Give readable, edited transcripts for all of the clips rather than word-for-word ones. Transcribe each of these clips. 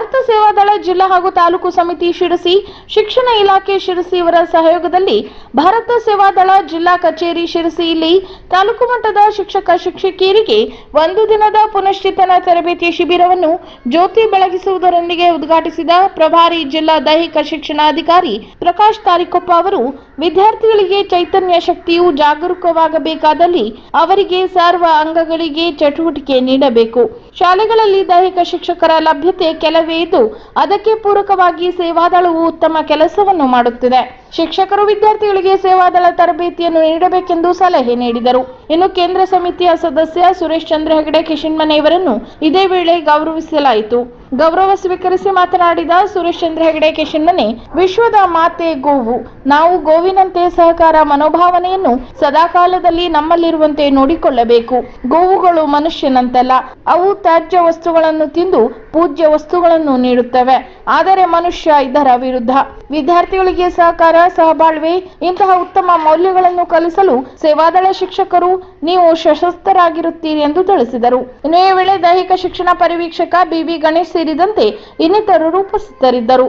ಭಾರತ ಸೇವಾದಳ ಜಿಲ್ಲಾ ಹಾಗೂ ತಾಲೂಕು ಸಮಿತಿ ಶಿರಸಿ, ಶಿಕ್ಷಣ ಇಲಾಖೆ ಶಿರಸಿ ಇವರ ಸಹಯೋಗದಲ್ಲಿ ಭಾರತ ಸೇವಾದಳ ಜಿಲ್ಲಾ ಕಚೇರಿ ಶಿರಸಿ ಇಲ್ಲಿ ತಾಲೂಕು ಮಟ್ಟದ ಶಿಕ್ಷಕ ಶಿಕ್ಷಕಿಯರಿಗೆ ಒಂದು ದಿನದ ಪುನಶ್ಚೇತನ ತರಬೇತಿ ಶಿಬಿರವನ್ನು ಜ್ಯೋತಿ ಬೆಳಗಿಸುವುದರೊಂದಿಗೆ ಉದ್ಘಾಟಿಸಿದ ಪ್ರಭಾರಿ ಜಿಲ್ಲಾ ದೈಹಿಕ ಶಿಕ್ಷಣಾಧಿಕಾರಿ ಪ್ರಕಾಶ್ ತಾರಿಕೊಪ್ಪ ಅವರು ವಿದ್ಯಾರ್ಥಿಗಳಿಗೆ ಚೈತನ್ಯ ಶಕ್ತಿಯು ಜಾಗರೂಕವಾಗಬೇಕಾದಲ್ಲಿ ಅವರಿಗೆ ಸರ್ವ ಅಂಗಗಳಿಗೆ ಚಟುವಟಿಕೆ ನೀಡಬೇಕು. ಶಾಲೆಗಳಲ್ಲಿ ದೈಹಿಕ ಶಿಕ್ಷಕರ ಲಭ್ಯತೆ ಕೆಲವೇ ಇದ್ದು ಅದಕ್ಕೆ ಪೂರಕವಾಗಿ ಸೇವಾದಳವು ಉತ್ತಮ ಕೆಲಸವನ್ನು ಮಾಡುತ್ತಿದೆ. ಶಿಕ್ಷಕರು ವಿದ್ಯಾರ್ಥಿಗಳಿಗೆ ಸೇವಾದಳ ತರಬೇತಿಯನ್ನು ನೀಡಬೇಕೆಂದು ಸಲಹೆ ನೀಡಿದರು. ಇನ್ನು ಕೇಂದ್ರ ಸಮಿತಿಯ ಸದಸ್ಯ ಸುರೇಶ್ ಚಂದ್ರ ಹೆಗಡೆ ಕಿಶನ್ಮನೆಯವರನ್ನು ಇದೇ ವೇಳೆ ಗೌರವಿಸಲಾಯಿತು. ಗೌರವ ಸ್ವೀಕರಿಸಿ ಮಾತನಾಡಿದ ಸುರೇಶ್ ಚಂದ್ರ ಹೆಗಡೆ ಕಿಶನ್ಮನೆ, ವಿಶ್ವದ ಮಾತೆ ಗೋವು, ನಾವು ಗೋವಿನಂತೆ ಸಹಕಾರ ಮನೋಭಾವನೆಯನ್ನು ಸದಾಕಾಲದಲ್ಲಿ ನಮ್ಮಲ್ಲಿರುವಂತೆ ನೋಡಿಕೊಳ್ಳಬೇಕು. ಗೋವುಗಳು ಮನುಷ್ಯನಂತಲ್ಲ, ಅವು ತ್ಯಾಜ್ಯ ವಸ್ತುಗಳನ್ನು ತಿಂದು ಪೂಜ್ಯ ವಸ್ತುಗಳನ್ನು ನೀಡುತ್ತವೆ. ಆದರೆ ಮನುಷ್ಯ ಇದರ ವಿರುದ್ಧ. ವಿದ್ಯಾರ್ಥಿಗಳಿಗೆ ಸಹಕಾರ, ಸಹಬಾಳ್ವೆ ಇಂತಹ ಉತ್ತಮ ಮೌಲ್ಯಗಳನ್ನು ಕಲಿಸಲು ಸೇವಾದಳ ಶಿಕ್ಷಕರು ನೀವು ಸಶಸ್ತ್ರರಾಗಿರುತ್ತೀರಿ ಎಂದು ತಿಳಿಸಿದರು. ಇನ್ನು ಈ ವೇಳೆ ದೈಹಿಕ ಶಿಕ್ಷಣ ಪರಿವೀಕ್ಷಕ ಬಿವಿ ಗಣೇಶ್ ಸೇರಿದಂತೆ ಇನ್ನಿತರರು ಉಪಸ್ಥಿತರಿದ್ದರು.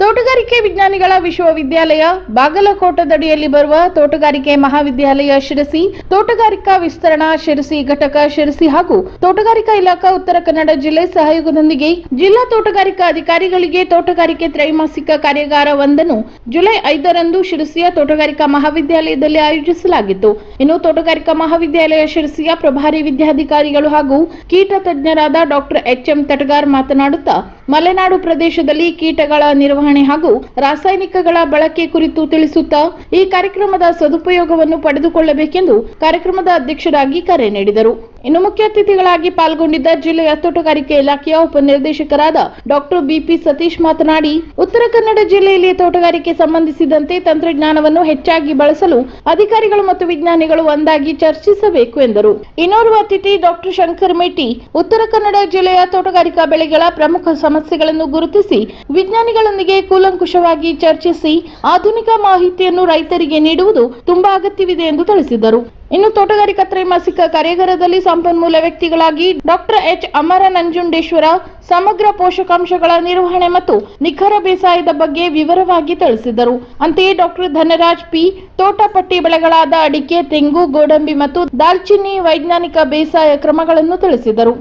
ತೋಟಗಾರಿಕೆ ವಿಜ್ಞಾನಿಗಳ ವಿಶ್ವವಿದ್ಯಾಲಯ ಬಾಗಲಕೋಟದಡಿಯಲ್ಲಿ ಬರುವ ತೋಟಗಾರಿಕೆ ಮಹಾವಿದ್ಯಾಲಯ ಶಿರಸಿ, ತೋಟಗಾರಿಕಾ ವಿಸ್ತರಣಾ ಶಿರಸಿ ಘಟಕ ಶಿರಸಿ ಹಾಗೂ ತೋಟಗಾರಿಕಾ ಇಲಾಖಾ ಉತ್ತರ ಕನ್ನಡ ಜಿಲ್ಲೆ ಸಹಯೋಗದೊಂದಿಗೆ ಜಿಲ್ಲಾ ತೋಟಗಾರಿಕಾ ಅಧಿಕಾರಿಗಳಿಗೆ ತೋಟಗಾರಿಕೆ ತ್ರೈಮಾಸಿಕ ಕಾರ್ಯಾಗಾರ ಒಂದನ್ನು ಜುಲೈ 5ರಂದು ಶಿರಸಿಯ ತೋಟಗಾರಿಕಾ ಮಹಾವಿದ್ಯಾಲಯದಲ್ಲಿ ಆಯೋಜಿಸಲಾಗಿತ್ತು. ಇನ್ನು ತೋಟಗಾರಿಕಾ ಮಹಾವಿದ್ಯಾಲಯ ಶಿರಸಿಯ ಪ್ರಭಾರಿ ವಿದ್ಯಾಧಿಕಾರಿಗಳು ಹಾಗೂ ಕೀಟ ತಜ್ಞರಾದ ಡಾಕ್ಟರ್ ಎಚ್.ಎಂ. ತಟಗಾರ್ ಮಾತನಾಡುತ್ತಾ ಮಲೆನಾಡು ಪ್ರದೇಶದಲ್ಲಿ ಕೀಟಗಳ ನಿರ್ವಹಣೆ ಹಾಗೂ ರಾಸಾಯನಿಕಗಳ ಬಳಕೆ ಕುರಿತು ತಿಳಿಸುತ್ತಾ ಈ ಕಾರ್ಯಕ್ರಮದ ಸದುಪಯೋಗವನ್ನು ಪಡೆದುಕೊಳ್ಳಬೇಕೆಂದು ಕಾರ್ಯಕ್ರಮದ ಅಧ್ಯಕ್ಷರಾಗಿ ಕರೆ ನೀಡಿದರು. ಇನ್ನು ಮುಖ್ಯ ಅತಿಥಿಗಳಾಗಿ ಪಾಲ್ಗೊಂಡಿದ್ದ ಜಿಲ್ಲೆಯ ತೋಟಗಾರಿಕೆ ಇಲಾಖೆಯ ಉಪನಿರ್ದೇಶಕರಾದ ಡಾಕ್ಟರ್ ಬಿಪಿ ಸತೀಶ್ ಮಾತನಾಡಿ, ಉತ್ತರ ಕನ್ನಡ ಜಿಲ್ಲೆಯಲ್ಲಿ ತೋಟಗಾರಿಕೆ ಸಂಬಂಧಿಸಿದಂತೆ ತಂತ್ರಜ್ಞಾನವನ್ನು ಹೆಚ್ಚಾಗಿ ಬಳಸಲು ಅಧಿಕಾರಿಗಳು ಮತ್ತು ವಿಜ್ಞಾನಿಗಳು ಒಂದಾಗಿ ಚರ್ಚಿಸಬೇಕು ಎಂದರು. ಇನ್ನೋರ್ವ ಅತಿಥಿ ಡಾಕ್ಟರ್ ಶಂಕರ್ ಮೇಟಿ ಉತ್ತರ ಕನ್ನಡ ಜಿಲ್ಲೆಯ ತೋಟಗಾರಿಕಾ ಬೆಳೆಗಳ ಪ್ರಮುಖ ಸಮಸ್ಯೆಗಳನ್ನು ಗುರುತಿಸಿ ವಿಜ್ಞಾನಿಗಳೊಂದಿಗೆ ಕೂಲಂಕುಷವಾಗಿ ಚರ್ಚಿಸಿ ಆಧುನಿಕ ಮಾಹಿತಿಯನ್ನು ರೈತರಿಗೆ ನೀಡುವುದು ತುಂಬಾ ಅಗತ್ಯವಿದೆ ಎಂದು ತಿಳಿಸಿದರು. ಇನ್ನು ತೋಟಗಾರಿಕಾ ತ್ರೈಮಾಸಿಕ ಕಾರ್ಯಾಗಾರದಲ್ಲಿ ಸಂಪನ್ಮೂಲ ವ್ಯಕ್ತಿಗಳಾಗಿ ಡಾಕ್ಟರ್ ಎಚ್. ಅಮರ ನಂಜುಂಡೇಶ್ವರ ಸಮಗ್ರ ಪೋಷಕಾಂಶಗಳ ನಿರ್ವಹಣೆ ಮತ್ತು ನಿಖರ ಬೇಸಾಯದ ಬಗ್ಗೆ ವಿವರವಾಗಿ ತಿಳಿಸಿದರು. ಅಂತೆಯೇ ಡಾಕ್ಟರ್ ಧನರಾಜ್ ಪಿ ತೋಟ ಪಟ್ಟಿ ಬೆಳೆಗಳಾದ ಅಡಿಕೆ, ತೆಂಗು, ಗೋಡಂಬಿ ಮತ್ತು ದಾಲ್ಚಿನ್ನಿ ವೈಜ್ಞಾನಿಕ ಬೇಸಾಯ ಕ್ರಮಗಳನ್ನು ತಿಳಿಸಿದರು.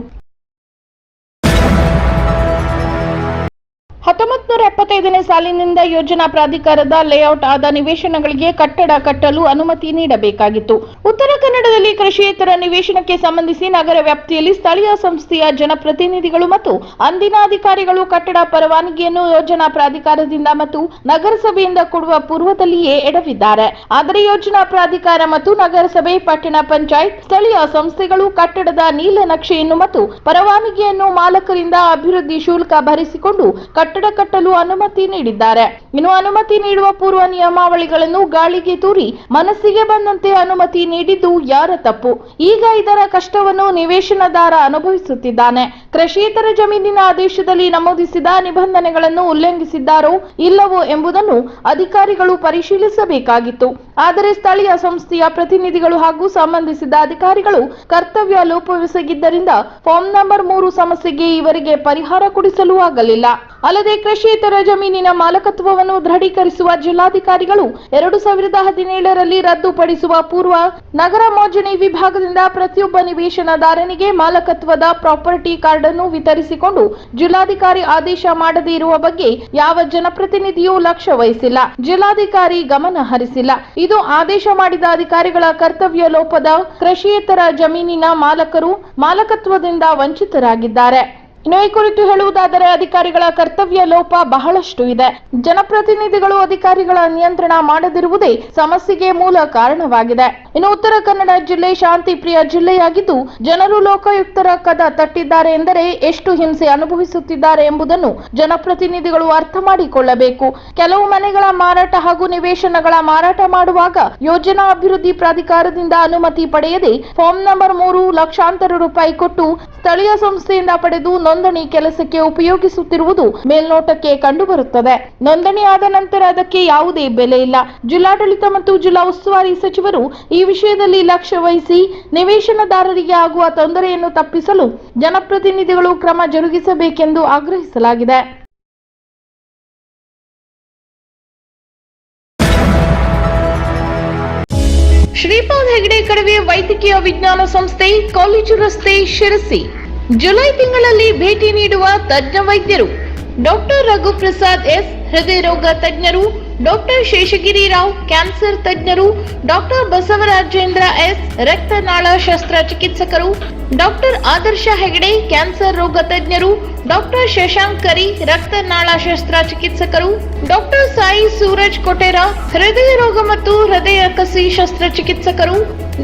1975ನೇ ಸಾಲಿನಿಂದ ಯೋಜನಾ ಪ್ರಾಧಿಕಾರದ ಲೇಔಟ್ ಆದ ನಿವೇಶನಗಳಿಗೆ ಕಟ್ಟಡ ಕಟ್ಟಲು ಅನುಮತಿ ನೀಡಬೇಕಾಗಿತ್ತು. ಉತ್ತರ ಕನ್ನಡದಲ್ಲಿ ಕೃಷಿಯೇತರ ನಿವೇಶನಕ್ಕೆ ಸಂಬಂಧಿಸಿ ನಗರ ವ್ಯಾಪ್ತಿಯಲ್ಲಿ ಸ್ಥಳೀಯ ಸಂಸ್ಥೆಯ ಜನಪ್ರತಿನಿಧಿಗಳು ಮತ್ತು ಅಂದಿನ ಅಧಿಕಾರಿಗಳು ಕಟ್ಟಡ ಪರವಾನಗಿಯನ್ನು ಯೋಜನಾ ಪ್ರಾಧಿಕಾರದಿಂದ ಮತ್ತು ನಗರಸಭೆಯಿಂದ ಕೊಡುವ ಪೂರ್ವದಲ್ಲಿಯೇ ಎಡವಿದ್ದಾರೆ. ಆದರೆ ಯೋಜನಾ ಪ್ರಾಧಿಕಾರ ಮತ್ತು ನಗರಸಭೆ, ಪಟ್ಟಣ ಪಂಚಾಯತ್, ಸ್ಥಳೀಯ ಸಂಸ್ಥೆಗಳು ಕಟ್ಟಡದ ನೀಲನಕ್ಷೆಯನ್ನು ಮತ್ತು ಪರವಾನಗಿಯನ್ನು ಮಾಲಕರಿಂದ ಅಭಿವೃದ್ಧಿ ಶುಲ್ಕ ಭರಿಸಿಕೊಂಡು ಕಟ್ಟಡ ಕಟ್ಟಲು ಅನುಮತಿ ನೀಡಿದ್ದಾರೆ. ಇನ್ನು ಅನುಮತಿ ನೀಡುವ ಪೂರ್ವ ನಿಯಮಾವಳಿಗಳನ್ನು ಗಾಳಿಗೆ ತೂರಿ ಮನಸ್ಸಿಗೆ ಬಂದಂತೆ ಅನುಮತಿ ನೀಡಿದ್ದು ಯಾರ ತಪ್ಪು? ಈಗ ಇದರ ಕಷ್ಟವನ್ನು ನಿವೇಶನದಾರ ಅನುಭವಿಸುತ್ತಿದ್ದಾನೆ. ಕೃಷಿಯೇತರ ಜಮೀನಿನ ಆದೇಶದಲ್ಲಿ ನಮೂದಿಸಿದ ನಿಬಂಧನೆಗಳನ್ನು ಉಲ್ಲಂಘಿಸಿದ್ದಾರೋ ಇಲ್ಲವೋ ಎಂಬುದನ್ನು ಅಧಿಕಾರಿಗಳು ಪರಿಶೀಲಿಸಬೇಕಾಗಿತ್ತು. ಆದರೆ ಸ್ಥಳೀಯ ಸಂಸ್ಥೆಯ ಪ್ರತಿನಿಧಿಗಳು ಹಾಗೂ ಸಂಬಂಧಿಸಿದ ಅಧಿಕಾರಿಗಳು ಕರ್ತವ್ಯ ಲೋಪವೆಸಗಿದ್ದರಿಂದ ಫಾರ್ಮ್ ನಂಬರ್ 3 ಸಮಸ್ಯೆಗೆ ಇವರಿಗೆ ಪರಿಹಾರ ಕೊಡಿಸಲು ಆಗಲಿಲ್ಲ. ಅಲ್ಲದೆ ಕೃಷಿಯೇತರ ಜಮೀನಿನ ಮಾಲಕತ್ವವನ್ನು ದೃಢೀಕರಿಸುವ ಜಿಲ್ಲಾಧಿಕಾರಿಗಳು 2017ರಲ್ಲಿ ರದ್ದುಪಡಿಸುವ ಪೂರ್ವ ನಗರ ಮೋಜಣಿ ವಿಭಾಗದಿಂದ ಪ್ರತಿಯೊಬ್ಬ ನಿವೇಶನದಾರನಿಗೆ ಮಾಲಕತ್ವದ ಪ್ರಾಪರ್ಟಿ ಕಾರ್ಡ್ ಅನ್ನು ವಿತರಿಸಿಕೊಂಡು ಜಿಲ್ಲಾಧಿಕಾರಿ ಆದೇಶ ಮಾಡದೇ ಇರುವ ಬಗ್ಗೆ ಯಾವ ಜನಪ್ರತಿನಿಧಿಯೂ ಲಕ್ಷ್ಯ ವಹಿಸಿಲ್ಲ, ಜಿಲ್ಲಾಧಿಕಾರಿ ಗಮನ ಹರಿಸಿಲ್ಲ. ಇದು ಆದೇಶ ಮಾಡಿದ ಅಧಿಕಾರಿಗಳ ಕರ್ತವ್ಯ ಲೋಪದ ಕೃಷಿಯೇತರ ಜಮೀನಿನ ಮಾಲಕರು ಮಾಲಕತ್ವದಿಂದ ವಂಚಿತರಾಗಿದ್ದಾರೆ. ಇನ್ನು ಈ ಕುರಿತು ಹೇಳುವುದಾದರೆ ಅಧಿಕಾರಿಗಳ ಕರ್ತವ್ಯ ಲೋಪ ಬಹಳಷ್ಟು ಇದೆ. ಜನಪ್ರತಿನಿಧಿಗಳು ಅಧಿಕಾರಿಗಳ ನಿಯಂತ್ರಣ ಮಾಡದಿರುವುದೇ ಸಮಸ್ಯೆಗೆ ಮೂಲ ಕಾರಣವಾಗಿದೆ. ಇನ್ನು ಉತ್ತರ ಕನ್ನಡ ಜಿಲ್ಲೆ ಶಾಂತಿ ಪ್ರಿಯ ಜಿಲ್ಲೆಯಾಗಿದ್ದು ಜನರು ಲೋಕಾಯುಕ್ತರ ಕದ ತಟ್ಟಿದ್ದಾರೆ ಎಂದರೆ ಎಷ್ಟು ಹಿಂಸೆ ಅನುಭವಿಸುತ್ತಿದ್ದಾರೆ ಎಂಬುದನ್ನು ಜನಪ್ರತಿನಿಧಿಗಳು ಅರ್ಥ ಮಾಡಿಕೊಳ್ಳಬೇಕು. ಕೆಲವು ಮನೆಗಳ ಮಾರಾಟ ಹಾಗೂ ನಿವೇಶನಗಳ ಮಾರಾಟ ಮಾಡುವಾಗ ಯೋಜನಾ ಅಭಿವೃದ್ಧಿ ಪ್ರಾಧಿಕಾರದಿಂದ ಅನುಮತಿ ಪಡೆಯದೆ ಫಾರ್ಮ್ ನಂಬರ್ 3 ಲಕ್ಷಾಂತರ ರೂಪಾಯಿ ಕೊಟ್ಟು ಸ್ಥಳೀಯ ಸಂಸ್ಥೆಯಿಂದ ಪಡೆದು ನೋಂದಣಿ ಕೆಲಸಕ್ಕೆ ಉಪಯೋಗಿಸುತ್ತಿರುವುದು ಮೇಲ್ನೋಟಕ್ಕೆ ಕಂಡುಬರುತ್ತದೆ. ನೋಂದಣಿ ಆದ ನಂತರ ಅದಕ್ಕೆ ಯಾವುದೇ ಬೆಲೆ ಇಲ್ಲ. ಜಿಲ್ಲಾಡಳಿತ ಮತ್ತು ಜಿಲ್ಲಾ ಉಸ್ತುವಾರಿ ಸಚಿವರು ಈ ವಿಷಯದಲ್ಲಿ ಲಕ್ಷ್ಯ ವಹಿಸಿ ನಿವೇಶನದಾರರಿಗೆ ಆಗುವ ತೊಂದರೆಯನ್ನು ತಪ್ಪಿಸಲು ಜನಪ್ರತಿನಿಧಿಗಳು ಕ್ರಮ ಜರುಗಿಸಬೇಕೆಂದು ಆಗ್ರಹಿಸಲಾಗಿದೆ. ಶ್ರೀಪಾದ್ ಹೆಗಡೆ ಕಡವೆ ವೈದ್ಯಕೀಯ ವಿಜ್ಞಾನ ಸಂಸ್ಥೆ, ಕಾಲೇಜು ರಸ್ತೆ, ಶಿರಸಿ. ಜುಲೈ ತಿಂಗಳಲ್ಲಿ ಭೇಟಿ ನೀಡುವ ತಜ್ಞ ವೈದ್ಯರು: ಡಾಕ್ಟರ್ ರಘುಪ್ರಸಾದ್ ಎಸ್, ಹೃದಯ ರೋಗ ತಜ್ಞರು; ಡಾಕ್ಟರ್ ಶೇಷಗಿರಿ ರಾವ್, ಕ್ಯಾನ್ಸರ್ ತಜ್ಞರು; ಡಾಕ್ಟರ್ ಬಸವರಾಜೇಂದ್ರ ಎಸ್, ರಕ್ತನಾಳ ಶಸ್ತ್ರಚಿಕಿತ್ಸಕರು; ಡಾಕ್ಟರ್ ಆದರ್ಶ ಹೆಗಡೆ, ಕ್ಯಾನ್ಸರ್ ರೋಗ ತಜ್ಞರು; ಡಾಕ್ಟರ್ ಶಶಾಂಕ್ ಕರಿ, ರಕ್ತನಾಳ ಶಸ್ತ್ರಚಿಕಿತ್ಸಕರು; ಡಾಕ್ಟರ್ ಸಾಯಿ ಸೂರಜ್ ಕೊಟೆರಾ, ಹೃದಯ ರೋಗ ಮತ್ತು ಹೃದಯ ಕಸಿ ಶಸ್ತ್ರಚಿಕಿತ್ಸಕರು;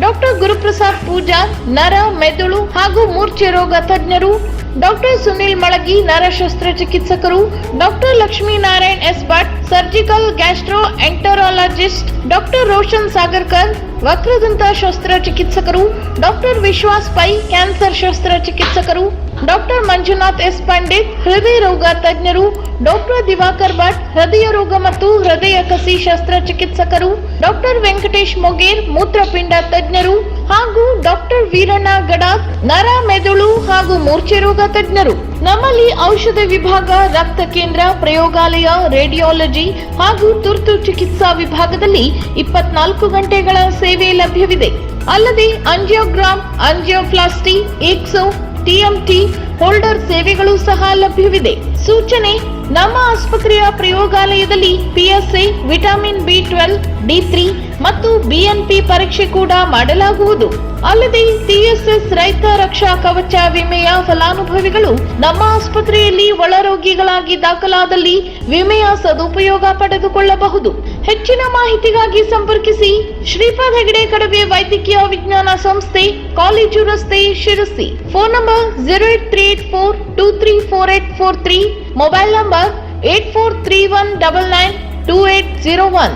ಡಾಕ್ಟರ್ ಗುರುಪ್ರಸಾದ್ ಪೂಜಾರ್, ನರ, ಮೆದುಳು ಹಾಗೂ ಮೂರ್ಛೆ ರೋಗ ತಜ್ಞರು; ಡಾಕ್ಟರ್ ಸುನಿಲ್ ಮಳಗಿ, ನರ ಶಸ್ತ್ರಚಿಕಿತ್ಸಕರು; doctor Lakshminarayan S Bhat, surgical gastroenterologist; doctor Roshan Sagarkar, ವಕ್ರದಂತ ಶಸ್ತ್ರಚಿಕಿತ್ಸಕರು; ಡಾಕ್ಟರ್ ವಿಶ್ವಾಸ್ ಪೈ, ಕ್ಯಾನ್ಸರ್ ಶಸ್ತ್ರಚಿಕಿತ್ಸಕರು; ಡಾಕ್ಟರ್ ಮಂಜುನಾಥ್ ಎಸ್ ಪಂಡಿತ್, ಹೃದಯ ರೋಗ ತಜ್ಞರು; ಡಾಕ್ಟರ್ ದಿವಾಕರ್ ಭಟ್, ಹೃದಯ ರೋಗ ಮತ್ತು ಹೃದಯ ಕಸಿ ಶಸ್ತ್ರಚಿಕಿತ್ಸಕರು; ಡಾಕ್ಟರ್ ವೆಂಕಟೇಶ್ ಮೊಗೇರ್, ಮೂತ್ರಪಿಂಡ ತಜ್ಞರು ಹಾಗೂ ಡಾಕ್ಟರ್ ವೀರಣ್ಣ ಗಡಾದ್, ನರ, ಮೆದುಳು ಹಾಗೂ ಮೂರ್ಛೆ ರೋಗ ತಜ್ಞರು. ನಮ್ಮಲ್ಲಿ ಔಷಧ ವಿಭಾಗ, ರಕ್ತ ಕೇಂದ್ರ, ಪ್ರಯೋಗಾಲಯ, ರೇಡಿಯಾಲಜಿ ಹಾಗೂ ತುರ್ತು ಚಿಕಿತ್ಸಾ ವಿಭಾಗದಲ್ಲಿ 24 ಗಂಟೆಗಳ ಸೇವೆ ಲಭ್ಯವಿದೆ. ಅಲ್ಲದೆ angiogram, angioplasty, Exo, TMT, holder ಸೇವೆಗಳು ಸಹ ಲಭ್ಯವಿದೆ. ಸೂಚನೆ: ನಮ್ಮ ಆಸ್ಪತ್ರೆಯ ಪ್ರಯೋಗಾಲಯದಲ್ಲಿ PSA, ವಿಟಮಿನ್ B12, D3 ಮತ್ತು BNP ಪರೀಕ್ಷೆ ಕೂಡ ಮಾಡಲಾಗುವುದು. ಅಲ್ಲದೆ TSS ರೈತ ರಕ್ಷಾ ಕವಚ ವಿಮೆಯ ಫಲಾನುಭವಿಗಳು ನಮ್ಮ ಆಸ್ಪತ್ರೆಯಲ್ಲಿ ಒಳರೋಗಿಗಳಾಗಿ ದಾಖಲಾದಲ್ಲಿ ವಿಮೆಯ ಸದುಪಯೋಗ ಪಡೆದುಕೊಳ್ಳಬಹುದು. ಹೆಚ್ಚಿನ ಮಾಹಿತಿಗಾಗಿ ಸಂಪರ್ಕಿಸಿ ಶ್ರೀಪಾದ್ ಹೆಗಡೆ ಕಡವೆ ವೈದ್ಯಕೀಯ ವಿಜ್ಞಾನ ಸಂಸ್ಥೆ, ಕಾಲೇಜು ರಸ್ತೆ, Sirsi. Phone number 08382348443, mobile number 8431992801.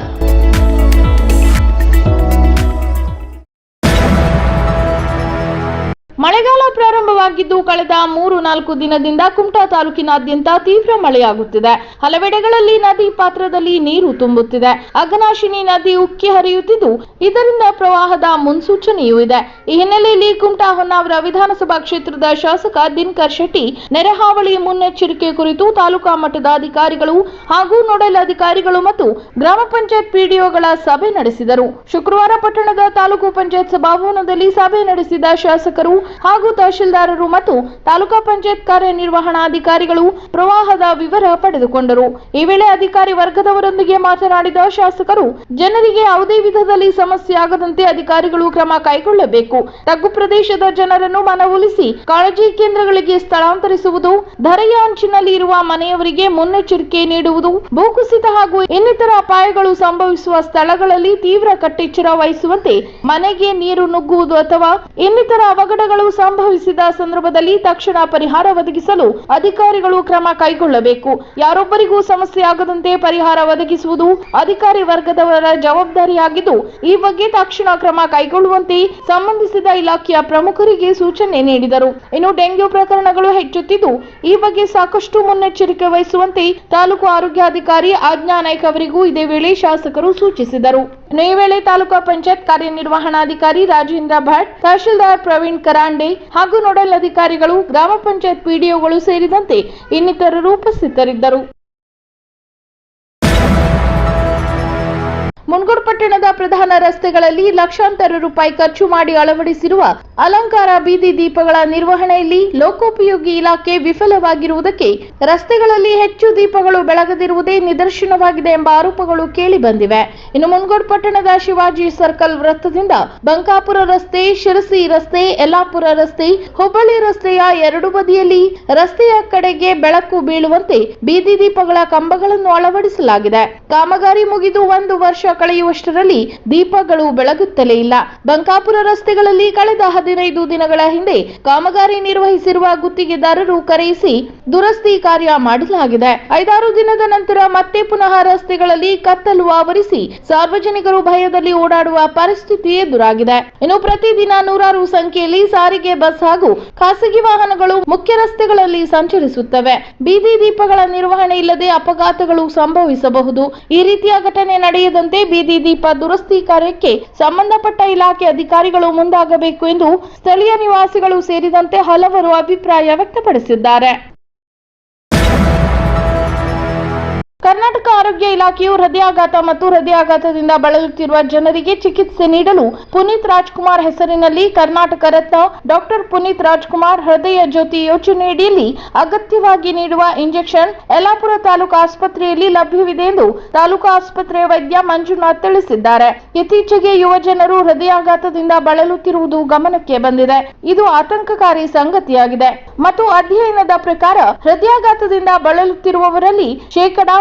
ಮಳೆಗಾಲ ಪ್ರಾರಂಭವಾಗಿದ್ದು ಕಳೆದ 3-4 ದಿನದಿಂದ ಕುಮಟಾ ತಾಲೂಕಿನಾದ್ಯಂತ ತೀವ್ರ ಮಳೆಯಾಗುತ್ತಿದೆ. ಹಲವೆಡೆಗಳಲ್ಲಿ ನದಿ ಪಾತ್ರದಲ್ಲಿ ನೀರು ತುಂಬುತ್ತಿದೆ. ಅಘನಾಶಿನಿ ನದಿ ಉಕ್ಕಿ ಹರಿಯುತ್ತಿದ್ದು ಇದರಿಂದ ಪ್ರವಾಹದ ಮುನ್ಸೂಚನೆಯೂ ಇದೆ. ಈ ಹಿನ್ನೆಲೆಯಲ್ಲಿ ಕುಮಟಾ ಹೊನ್ನಾವರ ವಿಧಾನಸಭಾ ಕ್ಷೇತ್ರದ ಶಾಸಕ ದಿನಕರ್ ಶೆಟ್ಟಿ ನೆರೆಹಾವಳಿ ಮುನ್ನೆಚ್ಚರಿಕೆ ಕುರಿತು ತಾಲೂಕಾ ಮಟ್ಟದ ಅಧಿಕಾರಿಗಳು ಹಾಗೂ ನೋಡಲ್ ಅಧಿಕಾರಿಗಳು ಮತ್ತು ಗ್ರಾಮ ಪಂಚಾಯತ್ ಪಿಡಿಒಗಳ ಸಭೆ ನಡೆಸಿದರು. ಶುಕ್ರವಾರ ಪಟ್ಟಣದ ತಾಲೂಕು ಪಂಚಾಯತ್ ಸಭಾಭವನದಲ್ಲಿ ಸಭೆ ನಡೆಸಿದ ಶಾಸಕರು ಹಾಗೂ ತಹಶೀಲ್ದಾರರು ಮತ್ತು ತಾಲೂಕಾ ಪಂಚಾಯತ್ ಕಾರ್ಯನಿರ್ವಹಣಾಧಿಕಾರಿಗಳು ಪ್ರವಾಹದ ವಿವರ ಪಡೆದುಕೊಂಡರು. ಈ ವೇಳೆ ಅಧಿಕಾರಿ ವರ್ಗದವರೊಂದಿಗೆ ಮಾತನಾಡಿದ ಶಾಸಕರು, ಜನರಿಗೆ ಯಾವುದೇ ವಿಧದಲ್ಲಿ ಸಮಸ್ಯೆ ಆಗದಂತೆ ಅಧಿಕಾರಿಗಳು ಕ್ರಮ ಕೈಗೊಳ್ಳಬೇಕು. ತಗ್ಗು ಪ್ರದೇಶದ ಜನರನ್ನು ಮನವೊಲಿಸಿ ಕಾಳಜಿ ಕೇಂದ್ರಗಳಿಗೆ ಸ್ಥಳಾಂತರಿಸುವುದು, ಧರೆಯ ಅಂಚಿನಲ್ಲಿ ಇರುವ ಮನೆಯವರಿಗೆ ಮುನ್ನೆಚ್ಚರಿಕೆ ನೀಡುವುದು, ಭೂಕುಸಿತ ಹಾಗೂ ಇನ್ನಿತರ ಅಪಾಯಗಳು ಸಂಭವಿಸುವ ಸ್ಥಳಗಳಲ್ಲಿ ತೀವ್ರ ಕಟ್ಟೆಚ್ಚರ ವಹಿಸುವಂತೆ, ಮನೆಗೆ ನೀರು ನುಗ್ಗುವುದು ಅಥವಾ ಇನ್ನಿತರ ಅವಘಡಗಳು ಸಂಭವಿಸಿದ ಸಂದರ್ಭದಲ್ಲಿ ತಕ್ಷಣ ಪರಿಹಾರ ಒದಗಿಸಲು ಅಧಿಕಾರಿಗಳು ಕ್ರಮ ಕೈಗೊಳ್ಳಬೇಕು. ಯಾರೊಬ್ಬರಿಗೂ ಸಮಸ್ಯೆ ಆಗದಂತೆ ಪರಿಹಾರ ಒದಗಿಸುವುದು ಅಧಿಕಾರಿ ವರ್ಗದವರ ಜವಾಬ್ದಾರಿಯಾಗಿದ್ದು, ಈ ಬಗ್ಗೆ ತಕ್ಷಣ ಕ್ರಮ ಕೈಗೊಳ್ಳುವಂತೆ ಸಂಬಂಧಿಸಿದ ಇಲಾಖೆಯ ಪ್ರಮುಖರಿಗೆ ಸೂಚನೆ ನೀಡಿದರು. ಇನ್ನು ಡೆಂಗ್ಯೂ ಪ್ರಕರಣಗಳು ಹೆಚ್ಚುತ್ತಿದ್ದು, ಈ ಬಗ್ಗೆ ಸಾಕಷ್ಟು ಮುನ್ನೆಚ್ಚರಿಕೆ ವಹಿಸುವಂತೆ ತಾಲೂಕು ಆರೋಗ್ಯಾಧಿಕಾರಿ ಆಜ್ಞಾ ನಾಯ್ಕ ಅವರಿಗೂ ಇದೇ ವೇಳೆ ಶಾಸಕರು ಸೂಚಿಸಿದರು. ಈ ವೇಳೆ ತಾಲೂಕಾ ಪಂಚಾಯತ್ ಕಾರ್ಯನಿರ್ವಹಣಾಧಿಕಾರಿ ರಾಜೇಂದ್ರ ಭಟ್, ತಹಶೀಲ್ದಾರ್ ಪ್ರವೀಣ್ ಕರಾಂಡೆ ಹಾಗೂ ನೋಡಲ್ ಅಧಿಕಾರಿಗಳು, ಗ್ರಾಮ ಪಂಚಾಯತ್ ಪಿಡಿಒಗಳು ಸೇರಿದಂತೆ ಇನ್ನಿತರರು ಉಪಸ್ಥಿತರಿದ್ದರು. ಮುನಗೋಡ್ ಪಟ್ಟಣದ ಪ್ರಧಾನ ರಸ್ತೆಗಳಲ್ಲಿ ಲಕ್ಷಾಂತರ ರೂಪಾಯಿ ಖರ್ಚು ಮಾಡಿ ಅಳವಡಿಸಿರುವ ಅಲಂಕಾರ ಬೀದಿ ದೀಪಗಳ ನಿರ್ವಹಣೆಯಲ್ಲಿ ಲೋಕೋಪಯೋಗಿ ಇಲಾಖೆ ವಿಫಲವಾಗಿರುವುದಕ್ಕೆ ರಸ್ತೆಗಳಲ್ಲಿ ಹೆಚ್ಚು ದೀಪಗಳು ಬೆಳಗದಿರುವುದೇ ನಿದರ್ಶನವಾಗಿದೆ ಎಂಬ ಆರೋಪಗಳು ಕೇಳಿ ಬಂದಿವೆ. ಇನ್ನು ಮುನಗೋಡ್ ಪಟ್ಟಣದ ಶಿವಾಜಿ ಸರ್ಕಲ್ ವೃತ್ತದಿಂದ ಬಂಕಾಪುರ ರಸ್ತೆ, ಶಿರಸಿ ರಸ್ತೆ, ಯಲ್ಲಾಪುರ ರಸ್ತೆ, ಹುಬ್ಬಳ್ಳಿ ರಸ್ತೆಯ ಎರಡು ಬದಿಯಲ್ಲಿ ರಸ್ತೆಯ ಕಡೆಗೆ ಬೆಳಕು ಬೀಳುವಂತೆ ಬೀದಿ ದೀಪಗಳ ಕಂಬಗಳನ್ನು ಅಳವಡಿಸಲಾಗಿದೆ. ಕಾಮಗಾರಿ ಮುಗಿದು 1 ವರ್ಷ ಕಳೆಯುವಷ್ಟರಲ್ಲಿ ದೀಪಗಳು ಬೆಳಗುತ್ತಲೇ ಇಲ್ಲ. ಬಂಕಾಪುರ ರಸ್ತೆಗಳಲ್ಲಿ ಕಳೆದ 15 ದಿನಗಳ ಹಿಂದೆ ಕಾಮಗಾರಿ ನಿರ್ವಹಿಸಿರುವ ಗುತ್ತಿಗೆದಾರರು ಕರೆಯಿಸಿ ದುರಸ್ತಿ ಕಾರ್ಯ ಮಾಡಲಾಗಿದೆ. 5-6 ದಿನದ ನಂತರ ಮತ್ತೆ ಪುನಃ ರಸ್ತೆಗಳಲ್ಲಿ ಕತ್ತಲು ಆವರಿಸಿ ಸಾರ್ವಜನಿಕರು ಭಯದಲ್ಲಿ ಓಡಾಡುವ ಪರಿಸ್ಥಿತಿ ಎದುರಾಗಿದೆ. ಇನ್ನು ಪ್ರತಿದಿನ ನೂರಾರು ಸಂಖ್ಯೆಯಲ್ಲಿ ಸಾರಿಗೆ ಬಸ್ ಹಾಗೂ ಖಾಸಗಿ ವಾಹನಗಳು ಮುಖ್ಯ ರಸ್ತೆಗಳಲ್ಲಿ ಸಂಚರಿಸುತ್ತವೆ. ಬೀದಿ ದೀಪಗಳ ನಿರ್ವಹಣೆ ಇಲ್ಲದೆ ಅಪಘಾತಗಳು ಸಂಭವಿಸಬಹುದು. ಈ ರೀತಿಯ ಘಟನೆ ನಡೆಯದಂತೆ ಬೀದಿ ದೀಪ ದುರಸ್ತಿ ಕಾರ್ಯಕ್ಕೆ ಸಂಬಂಧಪಟ್ಟ ಇಲಾಖೆ ಅಧಿಕಾರಿಗಳು ಮುಂದಾಗಬೇಕು ಎಂದು ಸ್ಥಳೀಯ ನಿವಾಸಿಗಳು ಸೇರಿದಂತೆ ಹಲವರು ಅಭಿಪ್ರಾಯ ವ್ಯಕ್ತಪಡಿಸಿದ್ದಾರೆ. ಕರ್ನಾಟಕ ಆರೋಗ್ಯ ಇಲಾಖೆಯು ಹೃದಯಾಘಾತ ಮತ್ತು ಹೃದಯಾಘಾತದಿಂದ ಬಳಲುತ್ತಿರುವ ಜನರಿಗೆ ಚಿಕಿತ್ಸೆ ನೀಡಲು ಪುನೀತ್ ರಾಜ್ಕುಮಾರ್ ಹೆಸರಿನಲ್ಲಿ ಕರ್ನಾಟಕ ರತ್ನ ಡಾಕ್ಟರ್ ಪುನೀತ್ ರಾಜ್ಕುಮಾರ್ ಹೃದಯ ಜ್ಯೋತಿ ಯೋಜನೆಯಡಿಯಲ್ಲಿ ಅಗತ್ಯವಾಗಿ ನೀಡುವ ಇಂಜೆಕ್ಷನ್ ಯಲ್ಲಾಪುರ ತಾಲೂಕು ಆಸ್ಪತ್ರೆಯಲ್ಲಿ ಲಭ್ಯವಿದೆ ಎಂದು ತಾಲೂಕು ಆಸ್ಪತ್ರೆ ವೈದ್ಯ ಮಂಜುನಾಥ್ ತಿಳಿಸಿದ್ದಾರೆ. ಇತ್ತೀಚೆಗೆ ಯುವ ಜನರು ಹೃದಯಾಘಾತದಿಂದ ಬಳಲುತ್ತಿರುವುದು ಗಮನಕ್ಕೆ ಬಂದಿದೆ. ಇದು ಆತಂಕಕಾರಿ ಸಂಗತಿಯಾಗಿದೆ ಮತ್ತು ಅಧ್ಯಯನದ ಪ್ರಕಾರ ಹೃದಯಾಘಾತದಿಂದ ಬಳಲುತ್ತಿರುವವರಲ್ಲಿ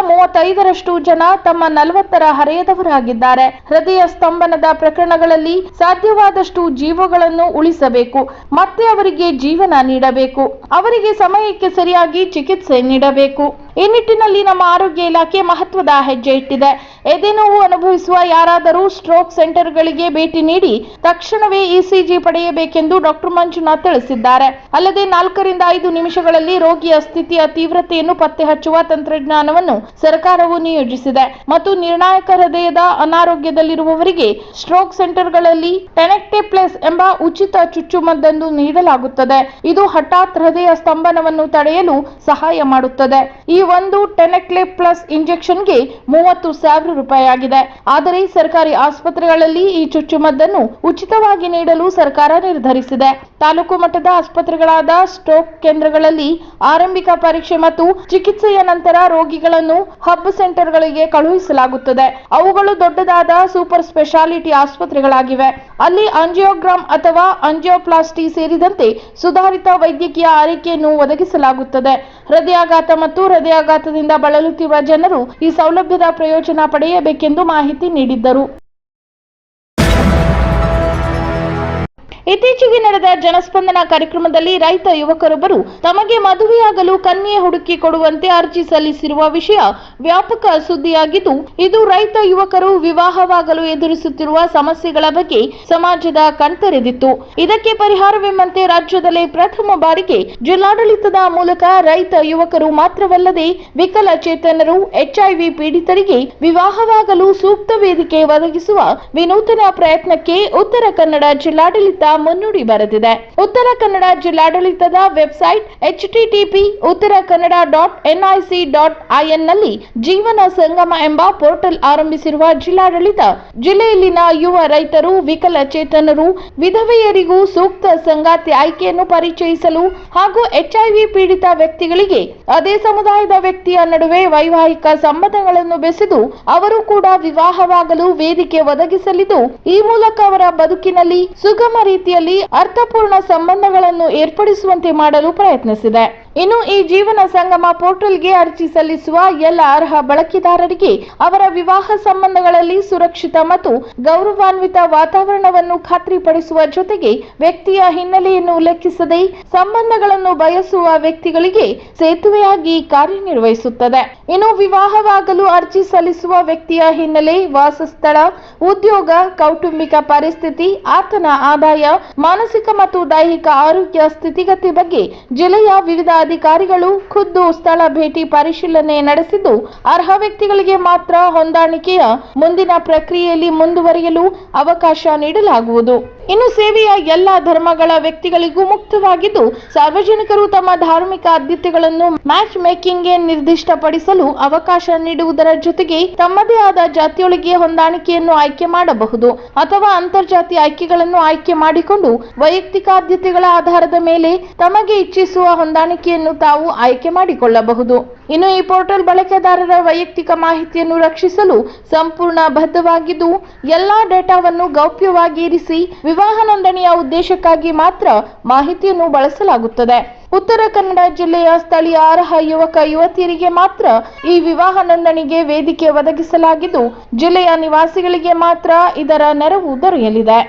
35% ಜನ ತಮ್ಮ 40ರ ಹರೆಯದವರಾಗಿದ್ದಾರೆ. ಹೃದಯ ಸ್ತಂಭನದ ಪ್ರಕರಣಗಳಲ್ಲಿ ಸಾಧ್ಯವಾದಷ್ಟು ಜೀವಗಳನ್ನು ಉಳಿಸಬೇಕು, ಮತ್ತೆ ಅವರಿಗೆ ಜೀವನ ನೀಡಬೇಕು, ಅವರಿಗೆ ಸಮಯಕ್ಕೆ ಸರಿಯಾಗಿ ಚಿಕಿತ್ಸೆ ನೀಡಬೇಕು. ಈ ನಿಟ್ಟಿನಲ್ಲಿ ನಮ್ಮ ಆರೋಗ್ಯ ಇಲಾಖೆ ಮಹತ್ವದ ಹೆಜ್ಜೆ ಇಟ್ಟಿದೆ. ಎದೆನೋವು ಅನುಭವಿಸುವ ಯಾರಾದರೂ ಸ್ಟ್ರೋಕ್ ಸೆಂಟರ್ಗಳಿಗೆ ಭೇಟಿ ನೀಡಿ ತಕ್ಷಣವೇ ಇಸಿಜಿ ಪಡೆಯಬೇಕೆಂದು ಡಾಕ್ಟರ್ ಮಂಜುನಾಥ್ ತಿಳಿಸಿದ್ದಾರೆ. ಅಲ್ಲದೆ 4 ರಿಂದ 5 ನಿಮಿಷಗಳಲ್ಲಿ ರೋಗಿಯ ಸ್ಥಿತಿಯ ತೀವ್ರತೆಯನ್ನು ಪತ್ತೆ ಹಚ್ಚುವ ತಂತ್ರಜ್ಞಾನವನ್ನು ಸರ್ಕಾರವು ನಿಯೋಜಿಸಿದೆ ಮತ್ತು ನಿರ್ಣಾಯಕ ಹೃದಯದ ಅನಾರೋಗ್ಯದಲ್ಲಿರುವವರಿಗೆ ಸ್ಟ್ರೋಕ್ ಸೆಂಟರ್ಗಳಲ್ಲಿ ಟೆನೆಕ್ಟೆಪ್ಲೆಸ್ ಎಂಬ ಉಚಿತ ಚುಚ್ಚುಮದ್ದನ್ನು ನೀಡಲಾಗುತ್ತದೆ. ಇದು ಹಠಾತ್ ಹೃದಯ ಸ್ತಂಭನವನ್ನು ತಡೆಯಲು ಸಹಾಯ ಮಾಡುತ್ತದೆ. ಈ ಒಂದು ಟೆನೆಕ್ಟೆಪ್ಲೆಸ್ ಇಂಜೆಕ್ಷನ್ಗೆ 30,000 ರೂಪಾಯಿ ಆಗಿದೆ. ಆದರೆ ಸರ್ಕಾರಿ ಆಸ್ಪತ್ರೆಗಳಲ್ಲಿ ಈ ಚುಚ್ಚುಮದ್ದನ್ನು ಉಚಿತವಾಗಿ ನೀಡಲು ಸರ್ಕಾರ ನಿರ್ಧರಿಸಿದೆ. ತಾಲೂಕು ಮಟ್ಟದ ಆಸ್ಪತ್ರೆಗಳಾದ ಸ್ಟ್ರೋಕ್ ಕೇಂದ್ರಗಳಲ್ಲಿ ಆರಂಭಿಕ ಪರೀಕ್ಷೆ ಮತ್ತು ಚಿಕಿತ್ಸೆಯ ನಂತರ ರೋಗಿಗಳನ್ನು ಹಬ್ ಸೆಂಟರ್ಗಳಿಗೆ ಕಳುಹಿಸಲಾಗುತ್ತದೆ. ಅವುಗಳು ದೊಡ್ಡದಾದ ಸೂಪರ್ ಸ್ಪೆಷಾಲಿಟಿ ಆಸ್ಪತ್ರೆಗಳಾಗಿವೆ. ಅಲ್ಲಿ ಆಂಜಿಯೋಗ್ರಾಮ್ ಅಥವಾ ಆಂಜಿಯೋಪ್ಲಾಸ್ಟಿ ಸೇರಿದಂತೆ ಸುಧಾರಿತ ವೈದ್ಯಕೀಯ ಆರೈಕೆಯನ್ನು ಒದಗಿಸಲಾಗುತ್ತದೆ. ಹೃದಯಾಘಾತ ಮತ್ತು ಹೃದಯಾಘಾತದಿಂದ ಬಳಲುತ್ತಿರುವ ಜನರು ಈ ಸೌಲಭ್ಯದ ಪ್ರಯೋಜನ ಪಡೆಯಬೇಕೆಂದು ಮಾಹಿತಿ ನೀಡಿದ್ದರು. ಇತ್ತೀಚೆಗೆ ನಡೆದ ಜನಸ್ಪಂದನ ಕಾರ್ಯಕ್ರಮದಲ್ಲಿ ರೈತ ಯುವಕರೊಬ್ಬರು ತಮಗೆ ಮದುವೆಯಾಗಲು ಕನ್ಯೆ ಹುಡುಕಿ ಕೊಡುವಂತೆ ಅರ್ಜಿ ಸಲ್ಲಿಸಿರುವ ವಿಷಯ ವ್ಯಾಪಕ ಸುದ್ದಿಯಾಗಿದ್ದು, ಇದು ರೈತ ಯುವಕರು ವಿವಾಹವಾಗಲು ಎದುರಿಸುತ್ತಿರುವ ಸಮಸ್ಯೆಗಳ ಬಗ್ಗೆ ಸಮಾಜದ ಕಣ್ತೆರೆದಿತ್ತು. ಇದಕ್ಕೆ ಪರಿಹಾರವೆಂಬಂತೆ ರಾಜ್ಯದಲ್ಲೇ ಪ್ರಥಮ ಬಾರಿಗೆ ಜಿಲ್ಲಾಡಳಿತದ ಮೂಲಕ ರೈತ ಯುವಕರು ಮಾತ್ರವಲ್ಲದೆ ವಿಕಲಚೇತನರು, HIV ಪೀಡಿತರಿಗೆ ವಿವಾಹವಾಗಲು ಸೂಕ್ತ ವೇದಿಕೆ ಒದಗಿಸುವ ವಿನೂತನ ಪ್ರಯತ್ನಕ್ಕೆ ಉತ್ತರ ಕನ್ನಡ ಜಿಲ್ಲಾಡಳಿತ ಮುನ್ನುಡಿ ಬರೆದಿದೆ. ಉತ್ತರ ಕನ್ನಡ ಜಿಲ್ಲಾಡಳಿತದ ವೆಬ್ಸೈಟ್ http://uttarakanada.nic.in ನಲ್ಲಿ ಜೀವನ ಸಂಗಮ ಎಂಬ ಪೋರ್ಟಲ್ ಆರಂಭಿಸಿರುವ ಜಿಲ್ಲಾಡಳಿತ ಜಿಲ್ಲೆಯಲ್ಲಿನ ಯುವ ರೈತರು, ವಿಕಲಚೇತನರು, ವಿಧವೆಯರಿಗೂ ಸೂಕ್ತ ಸಂಗಾತಿ ಆಯ್ಕೆಯನ್ನು ಪರಿಚಯಿಸಲು ಹಾಗೂ HIV ಪೀಡಿತ ವ್ಯಕ್ತಿಗಳಿಗೆ ಅದೇ ಸಮುದಾಯದ ವ್ಯಕ್ತಿಯ ನಡುವೆ ವೈವಾಹಿಕ ಸಂಬಂಧಗಳನ್ನು ಬೆಸೆದು ಅವರು ಕೂಡ ವಿವಾಹವಾಗಲು ವೇದಿಕೆ ಒದಗಿಸಲಿದ್ದು, ಈ ಮೂಲಕ ಅವರ ಬದುಕಿನಲ್ಲಿ ಸುಗಮ ರೀತಿಯಲ್ಲಿ ಅರ್ಥಪೂರ್ಣ ಸಂಬಂಧಗಳನ್ನು ಏರ್ಪಡಿಸುವಂತೆ ಮಾಡಲು ಪ್ರಯತ್ನಿಸಿದೆ. ಇನ್ನು ಈ ಜೀವನ ಸಂಗಮ ಪೋರ್ಟಲ್ಗೆ ಅರ್ಜಿ ಸಲ್ಲಿಸುವ ಎಲ್ಲ ಅರ್ಹ ಬಳಕೆದಾರರಿಗೆ ಅವರ ವಿವಾಹ ಸಂಬಂಧಗಳಲ್ಲಿ ಸುರಕ್ಷಿತ ಮತ್ತು ಗೌರವಾನ್ವಿತ ವಾತಾವರಣವನ್ನು ಖಾತ್ರಿಪಡಿಸುವ ಜೊತೆಗೆ ವ್ಯಕ್ತಿಯ ಹಿನ್ನೆಲೆಯನ್ನು ಲೆಕ್ಕಿಸದೆ ಸಂಬಂಧಗಳನ್ನು ಬಯಸುವ ವ್ಯಕ್ತಿಗಳಿಗೆ ಸೇತುವೆಯಾಗಿ ಕಾರ್ಯನಿರ್ವಹಿಸುತ್ತದೆ. ಇನ್ನು ವಿವಾಹವಾಗಲು ಅರ್ಜಿ ಸಲ್ಲಿಸುವ ವ್ಯಕ್ತಿಯ ಹಿನ್ನೆಲೆ, ವಾಸಸ್ಥಳ, ಉದ್ಯೋಗ, ಕೌಟುಂಬಿಕ ಪರಿಸ್ಥಿತಿ, ಆತನ ಆದಾಯ, ಮಾನಸಿಕ ಮತ್ತು ದೈಹಿಕ ಆರೋಗ್ಯ ಸ್ಥಿತಿಗತಿ ಬಗ್ಗೆ ಜಿಲ್ಲೆಯ ವಿವಿಧ ಅಧಿಕಾರಿಗಳು ಖುದ್ದು ಸ್ಥಳ ಭೇಟಿ ಪರಿಶೀಲನೆ ನಡೆಸಿದ್ದು, ಅರ್ಹ ವ್ಯಕ್ತಿಗಳಿಗೆ ಮಾತ್ರ ಹೊಂದಾಣಿಕೆಯ ಮುಂದಿನ ಪ್ರಕ್ರಿಯೆಯಲ್ಲಿ ಮುಂದುವರಿಯಲು ಅವಕಾಶ ನೀಡಲಾಗುವುದು. ಇನ್ನು ಸೇವೆಯ ಎಲ್ಲಾ ಧರ್ಮಗಳ ವ್ಯಕ್ತಿಗಳಿಗೂ ಮುಕ್ತವಾಗಿದ್ದು, ಸಾರ್ವಜನಿಕರು ತಮ್ಮ ಧಾರ್ಮಿಕ ಆದ್ಯತೆಗಳನ್ನು ಮ್ಯಾಚ್ ಮೇಕಿಂಗ್ಗೆ ನಿರ್ದಿಷ್ಟಪಡಿಸಲು ಅವಕಾಶ ನೀಡುವುದರ ಜೊತೆಗೆ ತಮ್ಮದೇ ಆದ ಜಾತಿಯೊಳಗೆ ಹೊಂದಾಣಿಕೆಯನ್ನು ಆಯ್ಕೆ ಮಾಡಬಹುದು ಅಥವಾ ಅಂತರ್ಜಾತಿ ಆಯ್ಕೆಗಳನ್ನು ಆಯ್ಕೆ ಮಾಡಿಕೊಂಡು ವೈಯಕ್ತಿಕ ಆದ್ಯತೆಗಳ ಆಧಾರದ ಮೇಲೆ ತಮಗೆ ಇಚ್ಛಿಸುವ ಹೊಂದಾಣಿಕೆಯನ್ನು ತಾವು ಆಯ್ಕೆ ಮಾಡಿಕೊಳ್ಳಬಹುದು. ಇನ್ನು ಈ ಪೋರ್ಟಲ್ ಬಳಕೆದಾರರ ವೈಯಕ್ತಿಕ ಮಾಹಿತಿಯನ್ನು ರಕ್ಷಿಸಲು ಸಂಪೂರ್ಣ ಬದ್ಧವಾಗಿದ್ದು ಎಲ್ಲಾ ಡೇಟಾವನ್ನು ಗೌಪ್ಯವಾಗಿ ಇರಿಸಿ ವಿವಾಹ ನೋಂದಣಿಯ ಉದ್ದೇಶಕ್ಕಾಗಿ ಮಾತ್ರ ಮಾಹಿತಿಯನ್ನು ಬಳಸಲಾಗುತ್ತದೆ. ಉತ್ತರ ಕನ್ನಡ ಜಿಲ್ಲೆಯ ಸ್ಥಳೀಯ ಅರ್ಹ ಯುವಕ ಯುವತಿಯರಿಗೆ ಮಾತ್ರ ಈ ವಿವಾಹ ನೋಂದಣಿಗೆ ವೇದಿಕೆ ಒದಗಿಸಲಾಗಿದ್ದು ಜಿಲ್ಲೆಯ ನಿವಾಸಿಗಳಿಗೆ ಮಾತ್ರ ಇದರ ನೆರವು ದೊರೆಯಲಿದೆ.